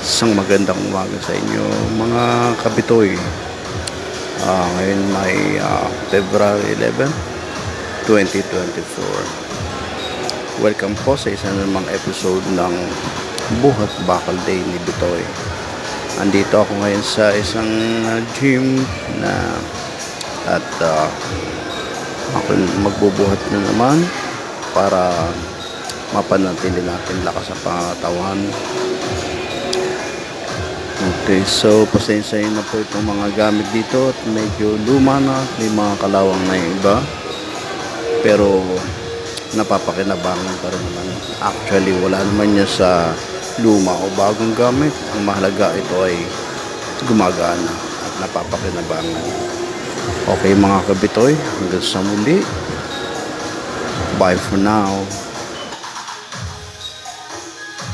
Isang magandang umaga sa inyo mga kabitoy. Ngayon may February 11, 2024. Welcome po sa isang namang episode ng Buhat Bakal Day ni Bitoy. Andito ako ngayon sa isang gym na at ako magbubuhat na naman para mapanatili natin lakas sa pangatawan. Okay, so pasensyahin na po itong mga gamit dito at medyo luma na, may mga kalawang na yung iba, pero napapakinabangan pa rin naman. Actually wala naman niya sa luma o bagong gamit, ang mahalaga ito ay gumagana at napapakinabangan. Okay mga kabitoy, hanggang sa muli, bye for now.